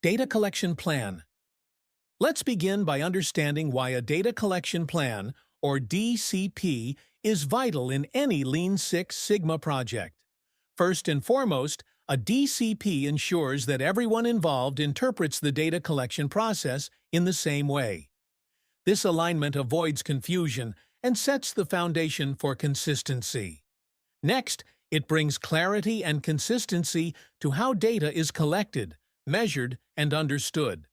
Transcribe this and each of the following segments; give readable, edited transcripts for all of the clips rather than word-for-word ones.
Data Collection Plan. Let's begin by understanding why a Data Collection Plan, or DCP, is vital in any Lean Six Sigma project. First and foremost, a DCP ensures that everyone involved interprets the data collection process in the same way. This alignment avoids confusion and sets the foundation for consistency. Next, it brings clarity and consistency to how data is collected, measured, and understood.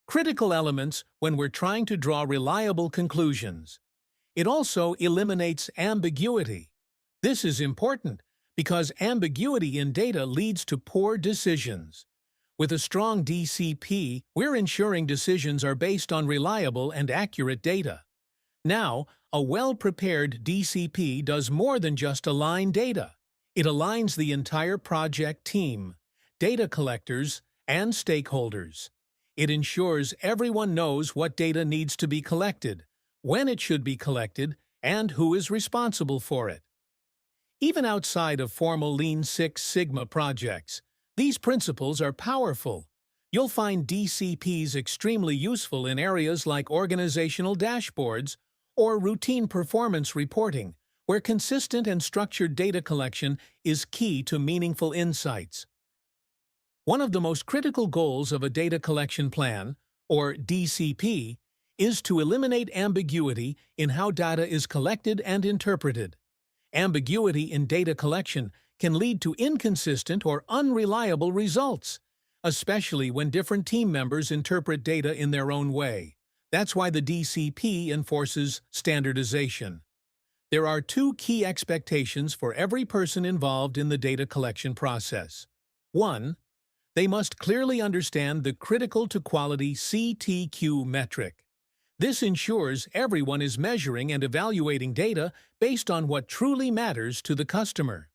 Critical elements when we're trying to draw reliable conclusions. It also eliminates ambiguity. This is important because ambiguity in data leads to poor decisions. With a strong DCP, we're ensuring decisions are based on reliable and accurate data. Now, a well-prepared DCP does more than just align data. It aligns the entire project team, data collectors, and stakeholders. It ensures everyone knows what data needs to be collected, when it should be collected, and who is responsible for it. Even outside of formal Lean Six Sigma projects, these principles are powerful. You'll find DCPs extremely useful in areas like organizational dashboards or routine performance reporting, where consistent and structured data collection is key to meaningful insights. One of the most critical goals of a data collection plan, or DCP, is to eliminate ambiguity in how data is collected and interpreted. Ambiguity in data collection can lead to inconsistent or unreliable results, especially when different team members interpret data in their own way. That's why the DCP enforces standardization. There are two key expectations for every person involved in the data collection process. 1. They must clearly understand the critical to quality CTQ metric. This ensures everyone is measuring and evaluating data based on what truly matters to the customer.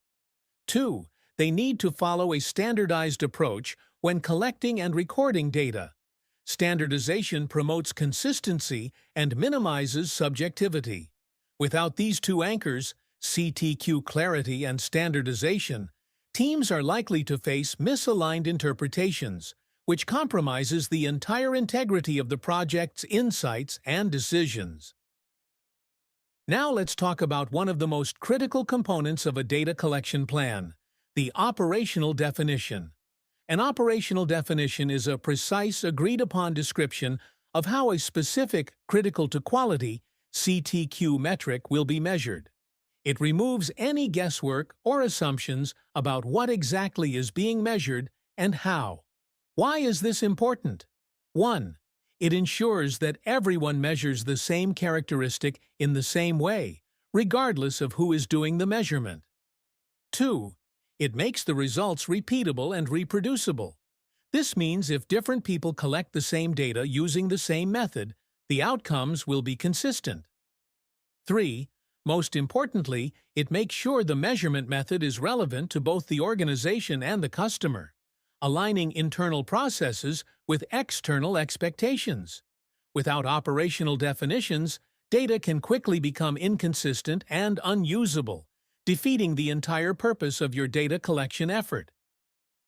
2. They need to follow a standardized approach when collecting and recording data. Standardization promotes consistency and minimizes subjectivity. Without these two anchors, CTQ clarity and standardization, teams are likely to face misaligned interpretations, which compromises the entire integrity of the project's insights and decisions. Now let's talk about one of the most critical components of a data collection plan, the operational definition. An operational definition is a precise, agreed-upon description of how a specific critical to quality CTQ metric will be measured. It removes any guesswork or assumptions about what exactly is being measured and how. Why is this important? 1. It ensures that everyone measures the same characteristic in the same way, regardless of who is doing the measurement. 2. It makes the results repeatable and reproducible. This means if different people collect the same data using the same method, the outcomes will be consistent. 3. Most importantly, it makes sure the measurement method is relevant to both the organization and the customer, aligning internal processes with external expectations. Without operational definitions, data can quickly become inconsistent and unusable, defeating the entire purpose of your data collection effort.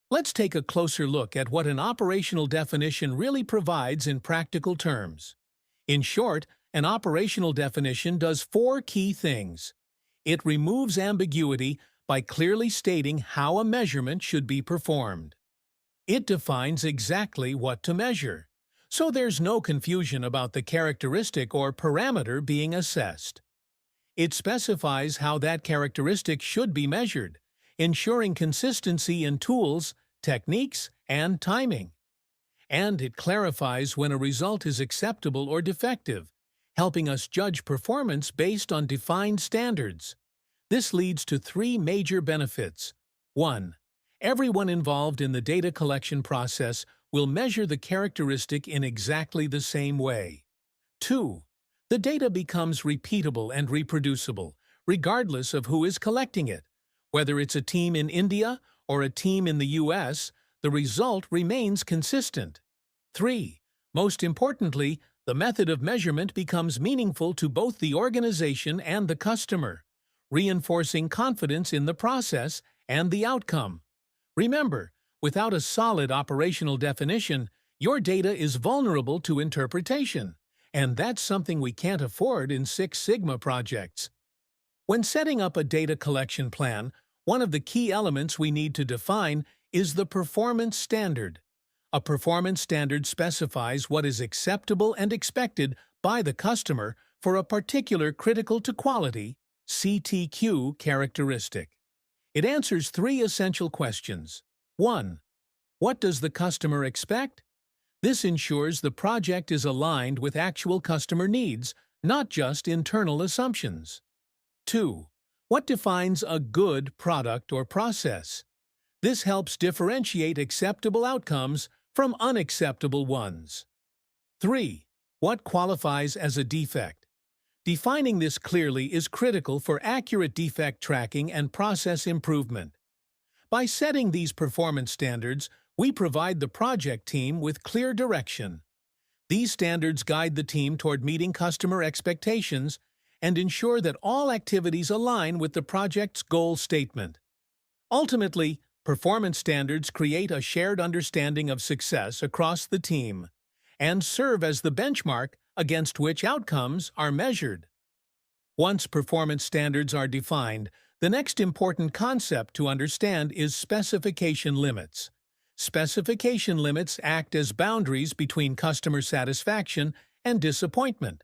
Let's take a closer look at what an operational definition really provides in practical terms. In short, an operational definition does 4 key things. It removes ambiguity by clearly stating how a measurement should be performed. It defines exactly what to measure, so there's no confusion about the characteristic or parameter being assessed. It specifies how that characteristic should be measured, ensuring consistency in tools, techniques, and timing. And it clarifies when a result is acceptable or defective, helping us judge performance based on defined standards. This leads to 3 major benefits. 1. Everyone involved in the data collection process will measure the characteristic in exactly the same way. 2. The data becomes repeatable and reproducible, regardless of who is collecting it. Whether it's a team in India or a team in the US, the result remains consistent. 3. Most importantly, the method of measurement becomes meaningful to both the organization and the customer, reinforcing confidence in the process and the outcome. Remember, without a solid operational definition, Your data is vulnerable to interpretation, and that's something we can't afford in Six Sigma projects. When setting up a data collection plan, one of the key elements we need to define is the performance standard. A performance standard specifies what is acceptable and expected by the customer for a particular critical to quality (CTQ) characteristic. It answers three essential questions. 1. What does the customer expect? This ensures the project is aligned with actual customer needs, not just internal assumptions. 2. What defines a good product or process? This helps differentiate acceptable outcomes from unacceptable ones. 3. What qualifies as a defect? Defining this clearly is critical for accurate defect tracking and process improvement. By setting these performance standards, we provide the project team with clear direction. These standards guide the team toward meeting customer expectations and ensure that all activities align with the project's goal statement. Ultimately, performance standards create a shared understanding of success across the team and serve as the benchmark against which outcomes are measured. Once performance standards are defined, the next important concept to understand is specification limits. Specification limits act as boundaries between customer satisfaction and disappointment.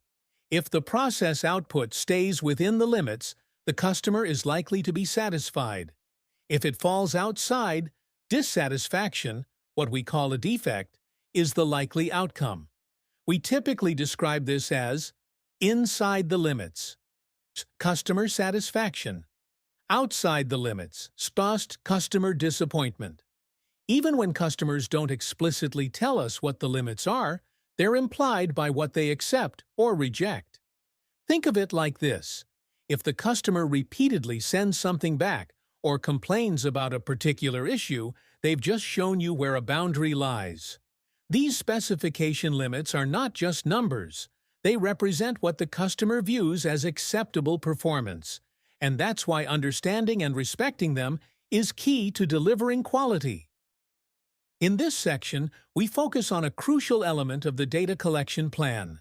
If the process output stays within the limits, the customer is likely to be satisfied. If it falls outside, dissatisfaction, what we call a defect, is the likely outcome. We typically describe this as inside the limits, customer satisfaction; outside the limits, customer disappointment. Even when customers don't explicitly tell us what the limits are, they're implied by what they accept or reject. Think of it like this. If the customer repeatedly sends something back or complains about a particular issue, they've just shown you where a boundary lies. These specification limits are not just numbers. They represent what the customer views as acceptable performance, and that's why understanding and respecting them is key to delivering quality. In this section, we focus on a crucial element of the data collection plan: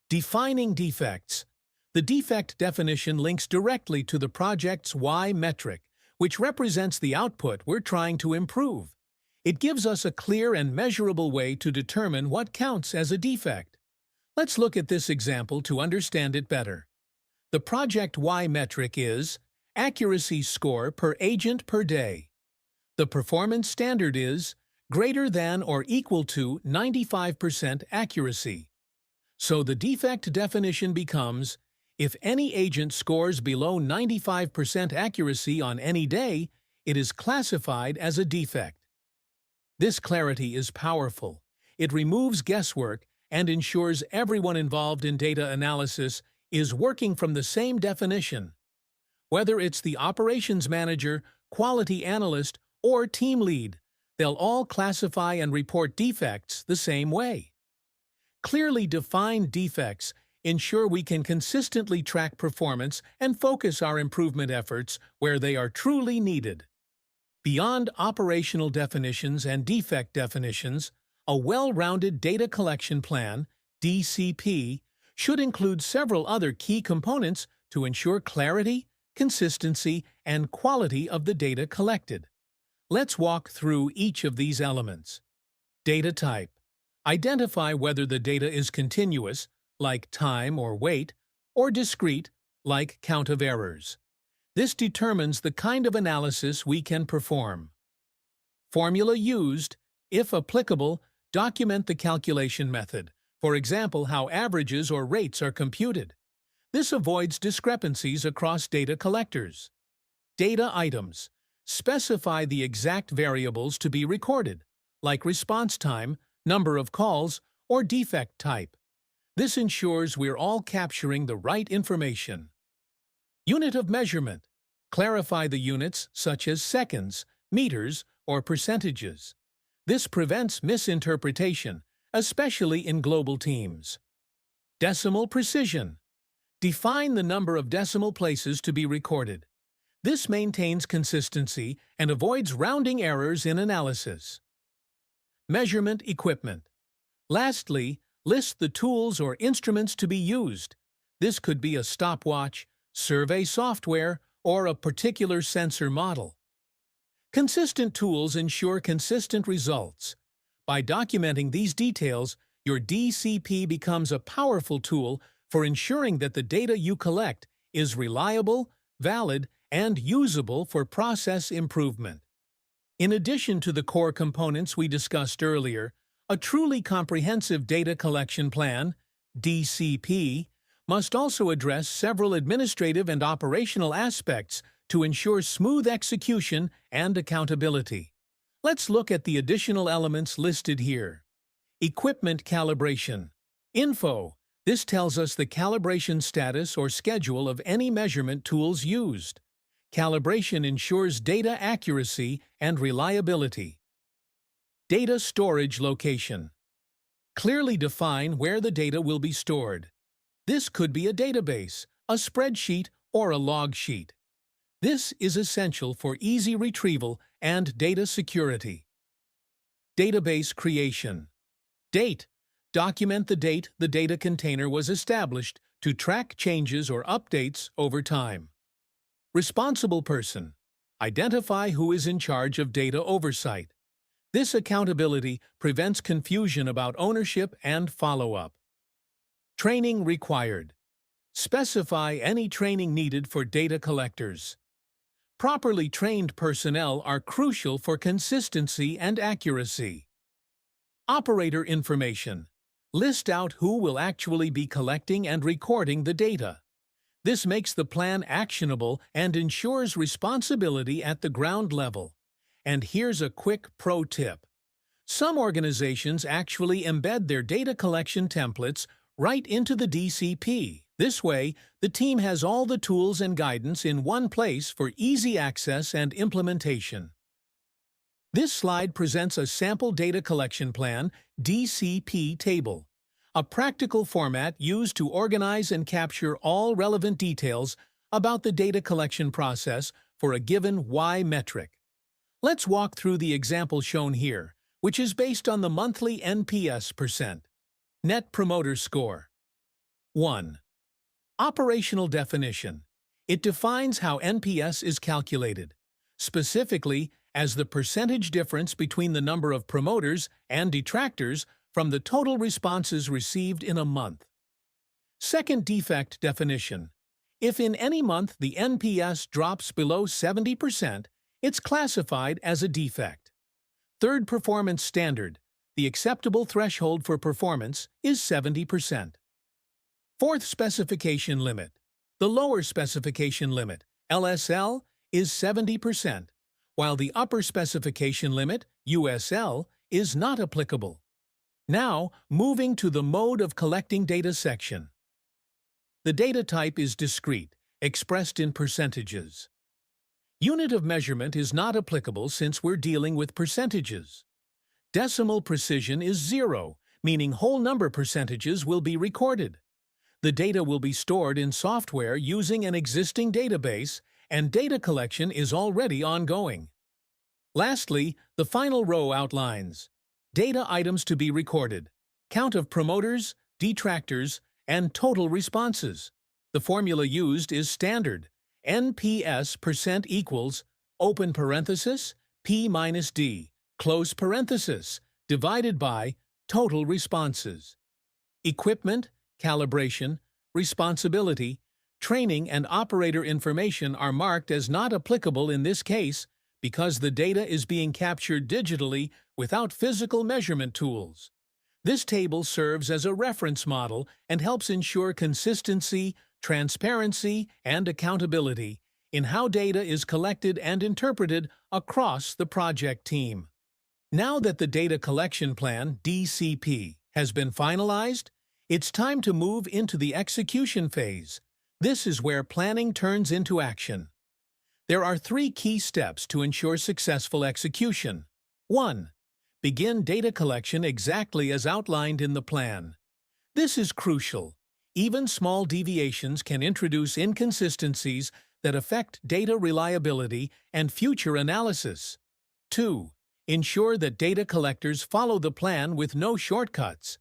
defining defects. The defect definition links directly to the project's Y metric, which represents the output we're trying to improve. It gives us a clear and measurable way to determine what counts as a defect. Let's look at this example to understand it better. The project Y metric is accuracy score per agent per day. The performance standard is greater than or equal to 95% accuracy. So the defect definition becomes, if any agent scores below 95% accuracy on any day, it is classified as a defect. This clarity is powerful. It removes guesswork and ensures everyone involved in data analysis is working from the same definition. Whether it's the operations manager, quality analyst, or team lead, they'll all classify and report defects the same way. Clearly defined defects ensure we can consistently track performance and focus our improvement efforts where they are truly needed. Beyond operational definitions and defect definitions, a well-rounded data collection plan, DCP, should include several other key components to ensure clarity, consistency, and quality of the data collected. Let's walk through each of these elements. Data type. Identify whether the data is continuous, like time or weight, or discrete, like count of errors. This determines the kind of analysis we can perform. Formula used. If applicable, document the calculation method, for example, how averages or rates are computed. This avoids discrepancies across data collectors. Data items. Specify the exact variables to be recorded, like response time, number of calls, or defect type. This ensures we're all capturing the right information. Unit of measurement. Clarify the units such as seconds, meters, or percentages. This prevents misinterpretation, especially in global teams. Decimal precision. Define the number of decimal places to be recorded. This maintains consistency and avoids rounding errors in analysis. Measurement equipment. Lastly, list the tools or instruments to be used. This could be a stopwatch, survey software, or a particular sensor model. Consistent tools ensure consistent results. By documenting these details, your DCP becomes a powerful tool for ensuring that the data you collect is reliable, valid, and usable for process improvement. In addition to the core components we discussed earlier, a truly comprehensive data collection plan, DCP, must also address several administrative and operational aspects to ensure smooth execution and accountability. Let's look at the additional elements listed here. Equipment calibration. Info. This tells us the calibration status or schedule of any measurement tools used. Calibration ensures data accuracy and reliability. Data storage location. Clearly define where the data will be stored. This could be a database, a spreadsheet, or a log sheet. This is essential for easy retrieval and data security. Database creation. Date. Document the date the data container was established to track changes or updates over time. Responsible person. Identify who is in charge of data oversight. This accountability prevents confusion about ownership and follow-up. Training required. Specify any training needed for data collectors. Properly trained personnel are crucial for consistency and accuracy. Operator information. List out who will actually be collecting and recording the data. This makes the plan actionable and ensures responsibility at the ground level. And here's a quick pro tip. Some organizations actually embed their data collection templates right into the DCP. This way, the team has all the tools and guidance in one place for easy access and implementation. This slide presents a sample data collection plan, DCP table, a practical format used to organize and capture all relevant details about the data collection process for a given Y metric. Let's walk through the example shown here, which is based on the monthly NPS %. Net Promoter Score. 1. Operational definition. It defines how NPS is calculated, specifically as the percentage difference between the number of promoters and detractors from the total responses received in a month. Second defect definition. If in any month the NPS drops below 70%, it's classified as a defect. Third performance standard. The acceptable threshold for performance is 70%. Fourth specification limit. The lower specification limit, LSL, is 70%, while the upper specification limit, USL, is not applicable. Now, moving to the mode of collecting data section. The data type is discrete, expressed in percentages. Unit of measurement is not applicable since we're dealing with percentages. Decimal precision is 0, meaning whole number percentages will be recorded. The data will be stored in software using an existing database, and data collection is already ongoing. Lastly, the final row outlines data items to be recorded, count of promoters, detractors, and total responses. The formula used is standard. NPS % equals, open parenthesis, P minus D, close parenthesis, divided by total responses. Equipment, calibration, responsibility, training, and operator information are marked as not applicable in this case because the data is being captured digitally without physical measurement tools. This table serves as a reference model and helps ensure consistency, transparency, and accountability in how data is collected and interpreted across the project team. Now that the Data Collection Plan, DCP, has been finalized, it's time to move into the execution phase. This is where planning turns into action. There are 3 key steps to ensure successful execution. 1. Begin data collection exactly as outlined in the plan. This is crucial. Even small deviations can introduce inconsistencies that affect data reliability and future analysis. 2. Ensure that data collectors follow the plan with no shortcuts.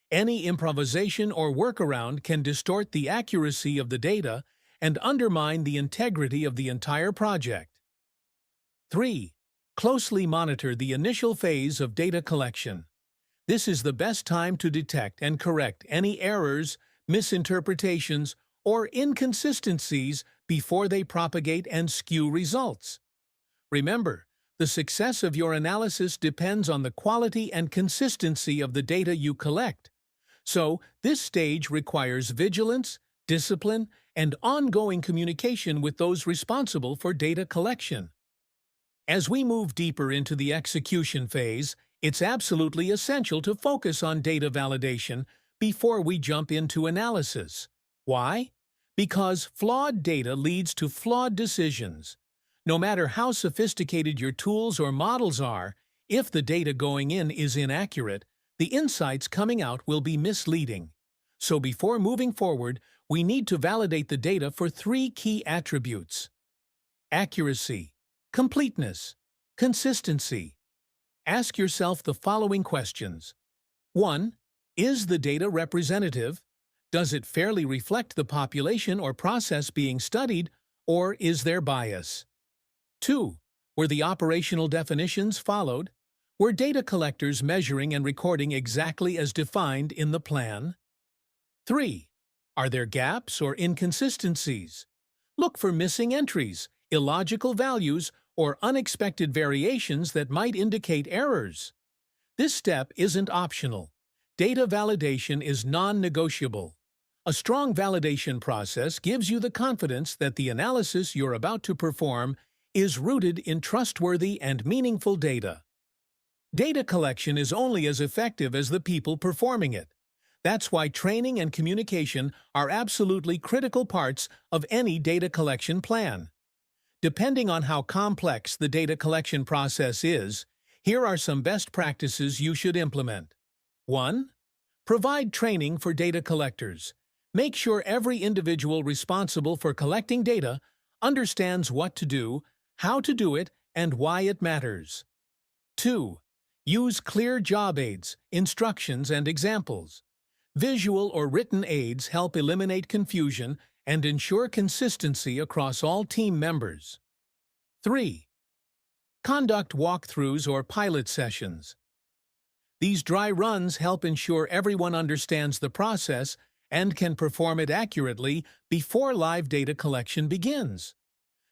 Any improvisation or workaround can distort the accuracy of the data and undermine the integrity of the entire project. 3. Closely monitor the initial phase of data collection. This is the best time to detect and correct any errors, misinterpretations, or inconsistencies before they propagate and skew results. Remember, the success of your analysis depends on the quality and consistency of the data you collect. So, this stage requires vigilance, discipline, and ongoing communication with those responsible for data collection. As we move deeper into the execution phase, it's absolutely essential to focus on data validation before we jump into analysis. Why? Because flawed data leads to flawed decisions. No matter how sophisticated your tools or models are, if the data going in is inaccurate, the insights coming out will be misleading. So before moving forward, we need to validate the data for 3 key attributes: accuracy, completeness, consistency. Ask yourself the following questions. 1. Is the data representative? Does it fairly reflect the population or process being studied, or is there bias? 2. Were the operational definitions followed? Were data collectors measuring and recording exactly as defined in the plan? 3. Are there gaps or inconsistencies? Look for missing entries, illogical values, or unexpected variations that might indicate errors. This step isn't optional. Data validation is non-negotiable. A strong validation process gives you the confidence that the analysis you're about to perform is rooted in trustworthy and meaningful data. Data collection is only as effective as the people performing it. That's why training and communication are absolutely critical parts of any data collection plan. Depending on how complex the data collection process is, here are some best practices you should implement. 1. Provide training for data collectors. Make sure every individual responsible for collecting data understands what to do, how to do it, and why it matters. 2. Use clear job aids, instructions, and examples. Visual or written aids help eliminate confusion and ensure consistency across all team members. 3. Conduct walkthroughs or pilot sessions. These dry runs help ensure everyone understands the process and can perform it accurately before live data collection begins.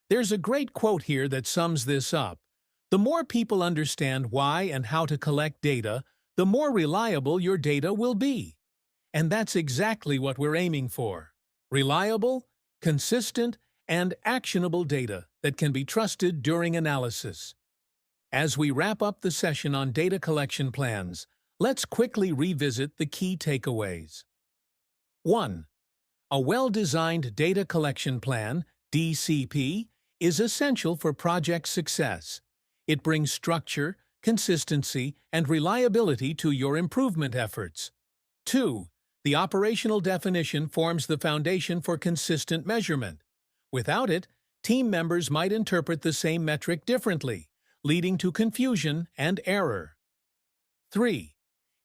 There's a great quote here that sums this up. The more people understand why and how to collect data, the more reliable your data will be. And that's exactly what we're aiming for. Reliable, consistent, and actionable data that can be trusted during analysis. As we wrap up the session on data collection plans, let's quickly revisit the key takeaways. 1. A well-designed data collection plan, DCP, is essential for project success. It brings structure, consistency, and reliability to your improvement efforts. 2. The operational definition forms the foundation for consistent measurement. Without it, team members might interpret the same metric differently, leading to confusion and error. 3.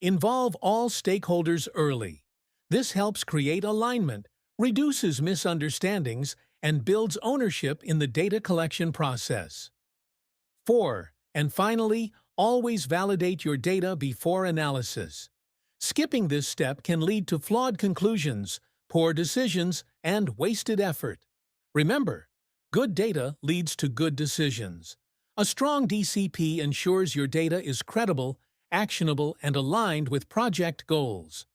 Involve all stakeholders early. This helps create alignment, reduces misunderstandings, and builds ownership in the data collection process. 4. And finally, always validate your data before analysis. Skipping this step can lead to flawed conclusions, poor decisions, and wasted effort. Remember, good data leads to good decisions. A strong DCP ensures your data is credible, actionable, and aligned with project goals.